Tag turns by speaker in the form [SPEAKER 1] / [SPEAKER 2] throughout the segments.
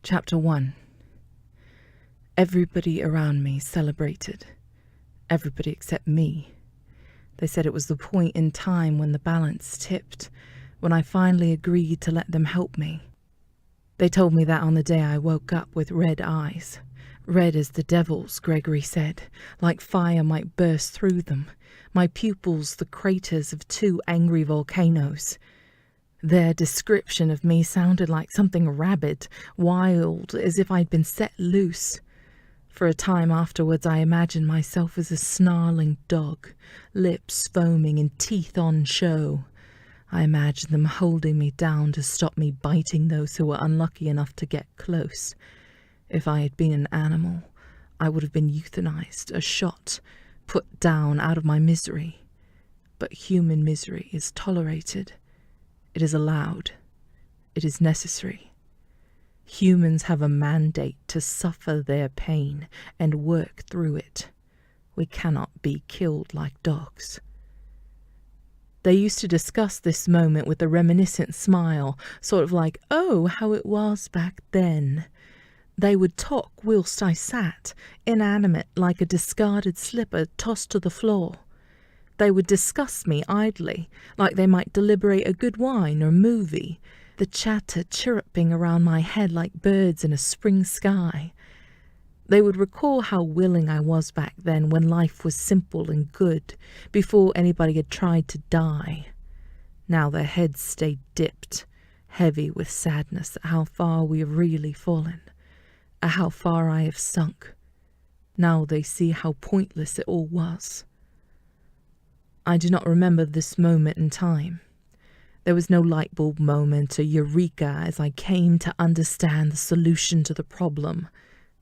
[SPEAKER 1] Chapter 1. Everybody around me celebrated. Everybody except me. They said it was the point in time when the balance tipped, when I finally agreed to let them help me. They told me that on the day I woke up with red eyes. Red as the devil's, Gregory said, like fire might burst through them, my pupils the craters of two angry volcanoes. Their description of me sounded like something rabid, wild, as if I'd been set loose. For a time afterwards I imagined myself as a snarling dog, lips foaming and teeth on show. I imagined them holding me down to stop me biting those who were unlucky enough to get close. If I had been an animal, I would have been euthanized, a shot, put down out of my misery. But human misery is tolerated. It is allowed. It is necessary. Humans have a mandate to suffer their pain and work through it. We cannot be killed like dogs. They used to discuss this moment with a reminiscent smile, sort of like, oh, how it was back then. They would talk whilst I sat, inanimate like a discarded slipper tossed to the floor. They would discuss me idly, like they might deliberate a good wine or movie, the chatter chirruping around my head like birds in a spring sky. They would recall how willing I was back then when life was simple and good, before anybody had tried to die. Now their heads stayed dipped, heavy with sadness at how far we have really fallen, at how far I have sunk. Now they see how pointless it all was. I do not remember this moment in time. There was no light bulb moment or eureka as I came to understand the solution to the problem,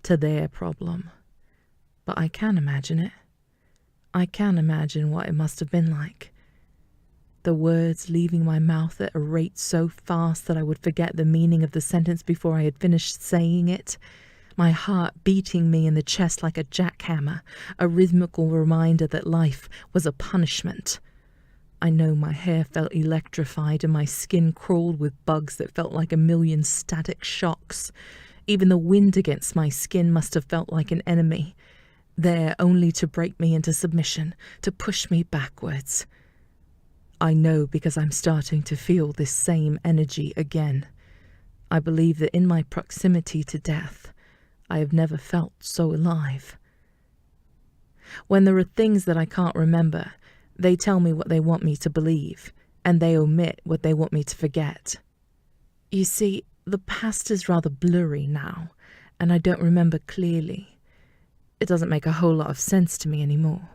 [SPEAKER 1] to their problem. But I can imagine it. I can imagine what it must have been like. The words leaving my mouth at a rate so fast that I would forget the meaning of the sentence before I had finished saying it. My heart beating me in the chest like a jackhammer, a rhythmical reminder that life was a punishment. I know my hair felt electrified and my skin crawled with bugs that felt like a million static shocks. Even the wind against my skin must have felt like an enemy, there only to break me into submission, to push me backwards. I know because I'm starting to feel this same energy again. I believe that in my proximity to death, I have never felt so alive. When there are things that I can't remember, they tell me what they want me to believe, and they omit what they want me to forget. You see, the past is rather blurry now, and I don't remember clearly. It doesn't make a whole lot of sense to me anymore.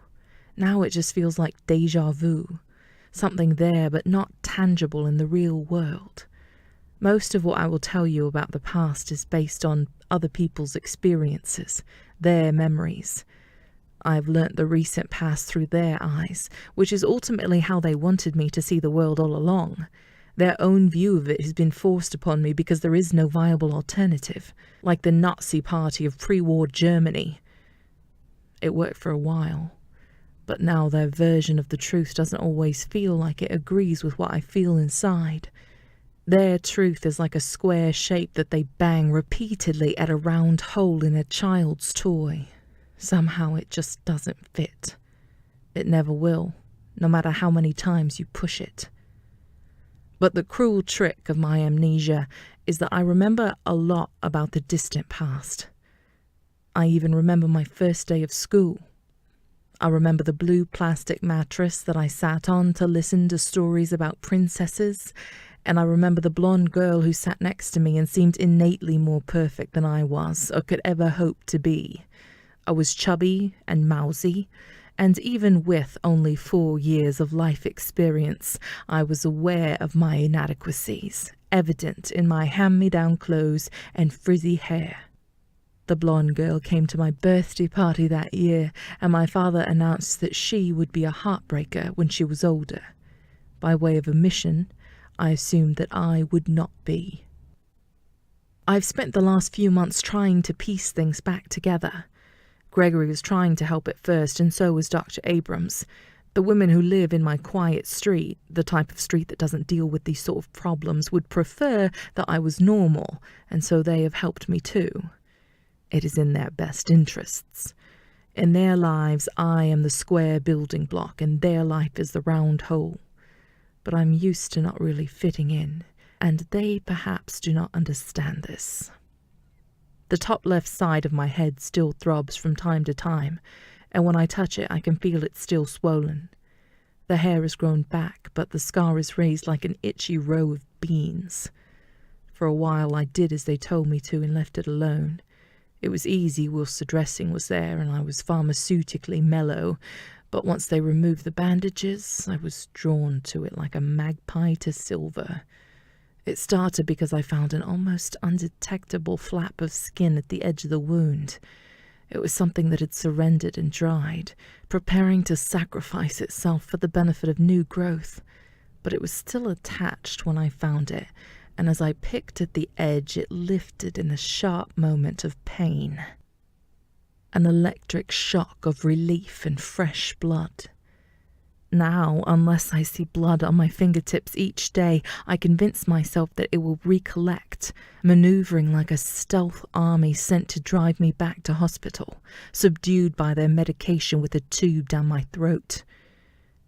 [SPEAKER 1] Now it just feels like déjà vu, something there but not tangible in the real world. Most of what I will tell you about the past is based on other people's experiences, their memories. I've learnt the recent past through their eyes, which is ultimately how they wanted me to see the world all along. Their own view of it has been forced upon me because there is no viable alternative, like the Nazi Party of pre-war Germany. It worked for a while, but now their version of the truth doesn't always feel like it agrees with what I feel inside. Their truth is like a square shape that they bang repeatedly at a round hole in a child's toy. Somehow it just doesn't fit. It never will, no matter how many times you push it. But the cruel trick of my amnesia is that I remember a lot about the distant past. I even remember my first day of school. I remember the blue plastic mattress that I sat on to listen to stories about princesses, and I remember the blonde girl who sat next to me and seemed innately more perfect than I was or could ever hope to be. I was chubby and mousy, and even with only 4 years of life experience, I was aware of my inadequacies, evident in my hand-me-down clothes and frizzy hair. The blonde girl came to my birthday party that year, and my father announced that she would be a heartbreaker when she was older. By way of omission, I assumed that I would not be. I've spent the last few months trying to piece things back together. Gregory was trying to help at first, and so was Dr. Abrams. The women who live in my quiet street, the type of street that doesn't deal with these sort of problems, would prefer that I was normal, and so they have helped me too. It is in their best interests. In their lives, I am the square building block, and their life is the round hole. But I'm used to not really fitting in, and they perhaps do not understand this. The top left side of my head still throbs from time to time, and when I touch it, I can feel it still swollen. The hair has grown back, but the scar is raised like an itchy row of beans. For a while I did as they told me to and left it alone. It was easy whilst the dressing was there and I was pharmaceutically mellow, but once they removed the bandages, I was drawn to it like a magpie to silver. It started because I found an almost undetectable flap of skin at the edge of the wound. It was something that had surrendered and dried, preparing to sacrifice itself for the benefit of new growth. But it was still attached when I found it, and as I picked at the edge, it lifted in a sharp moment of pain. An electric shock of relief and fresh blood. Now, unless I see blood on my fingertips each day, I convince myself that it will recollect, maneuvering like a stealth army sent to drive me back to hospital, subdued by their medication with a tube down my throat.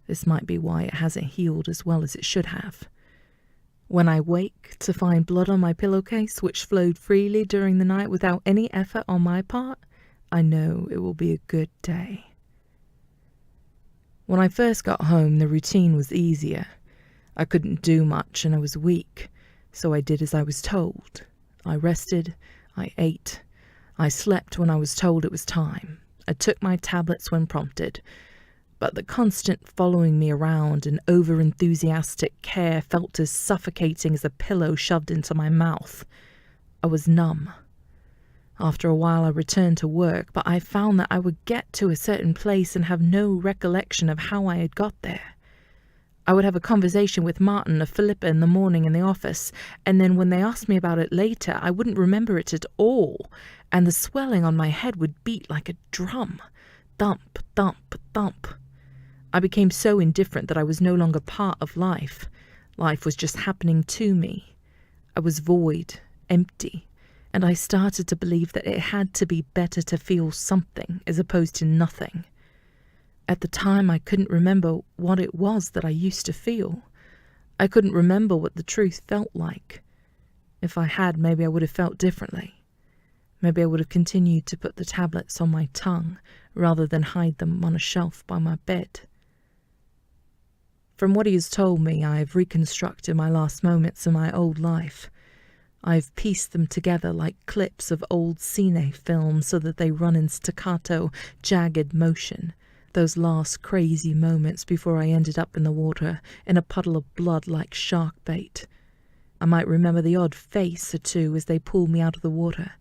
[SPEAKER 1] This might be why it hasn't healed as well as it should have. When I wake to find blood on my pillowcase, which flowed freely during the night without any effort on my part, I know it will be a good day. When I first got home, the routine was easier. I couldn't do much and I was weak, so I did as I was told. I rested, I ate, I slept when I was told it was time. I took my tablets when prompted, but the constant following me around and over-enthusiastic care felt as suffocating as a pillow shoved into my mouth. I was numb. After a while I returned to work, but I found that I would get to a certain place and have no recollection of how I had got there. I would have a conversation with Martin or Philippa in the morning in the office, and then when they asked me about it later, I wouldn't remember it at all, and the swelling on my head would beat like a drum. Thump, thump, thump. I became so indifferent that I was no longer part of life. Life was just happening to me. I was void, empty. And I started to believe that it had to be better to feel something as opposed to nothing. At the time, I couldn't remember what it was that I used to feel. I couldn't remember what the truth felt like. If I had, maybe I would have felt differently. Maybe I would have continued to put the tablets on my tongue rather than hide them on a shelf by my bed. From what he has told me, I have reconstructed my last moments in my old life. I've pieced them together like clips of old cine films so that they run in staccato, jagged motion. Those last crazy moments before I ended up in the water, in a puddle of blood like shark bait. I might remember the odd face or two as they pulled me out of the water,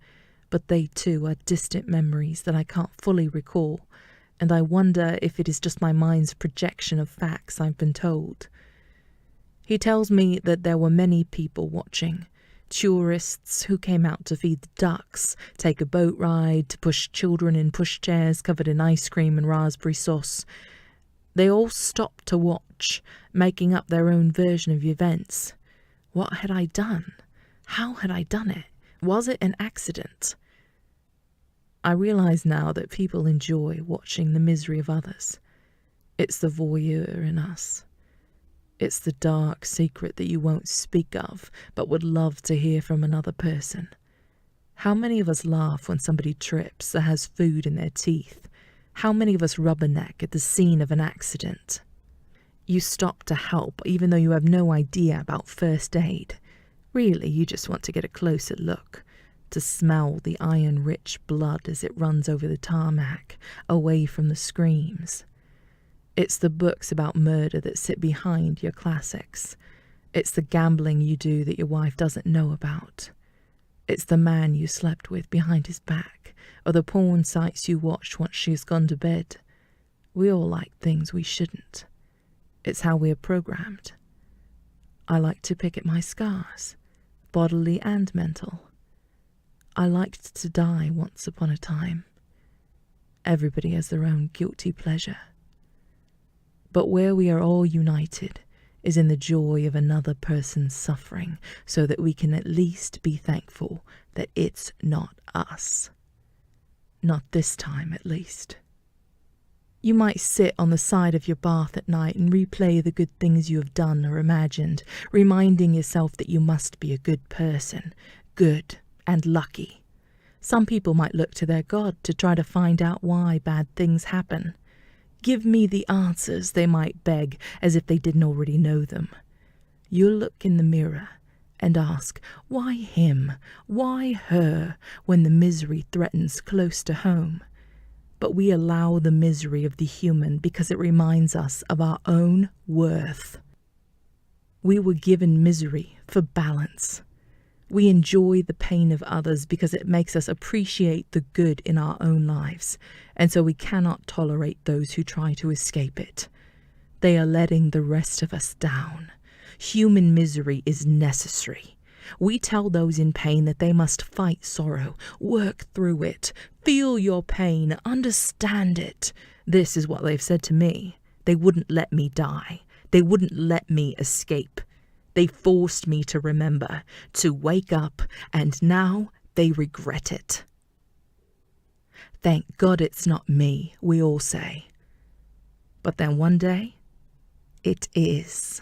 [SPEAKER 1] but they too are distant memories that I can't fully recall, and I wonder if it is just my mind's projection of facts I've been told. He tells me that there were many people watching. Tourists who came out to feed the ducks, take a boat ride, to push children in pushchairs covered in ice cream and raspberry sauce. They all stopped to watch, making up their own version of the events. What had I done? How had I done it? Was it an accident? I realize now that people enjoy watching the misery of others. It's the voyeur in us. It's the dark secret that you won't speak of, but would love to hear from another person. How many of us laugh when somebody trips or has food in their teeth? How many of us rubberneck at the scene of an accident? You stop to help, even though you have no idea about first aid. Really, you just want to get a closer look, to smell the iron-rich blood as it runs over the tarmac, away from the screams. It's the books about murder that sit behind your classics. It's the gambling you do that your wife doesn't know about. It's the man you slept with behind his back, or the porn sites you watched once she's gone to bed. We all like things we shouldn't. It's how we are programmed. I like to pick at my scars, bodily and mental. I liked to die once upon a time. Everybody has their own guilty pleasure. But where we are all united is in the joy of another person's suffering, so that we can at least be thankful that it's not us. Not this time, at least. You might sit on the side of your bath at night and replay the good things you have done or imagined, reminding yourself that you must be a good person, good and lucky. Some people might look to their God to try to find out why bad things happen. Give me the answers, they might beg, as if they didn't already know them. You'll look in the mirror and ask, why him, why her, when the misery threatens close to home? But we allow the misery of the human because it reminds us of our own worth. We were given misery for balance. We enjoy the pain of others because it makes us appreciate the good in our own lives, and so we cannot tolerate those who try to escape it. They are letting the rest of us down. Human misery is necessary. We tell those in pain that they must fight sorrow, work through it, feel your pain, understand it. This is what they've said to me. They wouldn't let me die. They wouldn't let me escape. They forced me to remember, to wake up, and now they regret it. Thank God it's not me, we all say. But then one day, it is.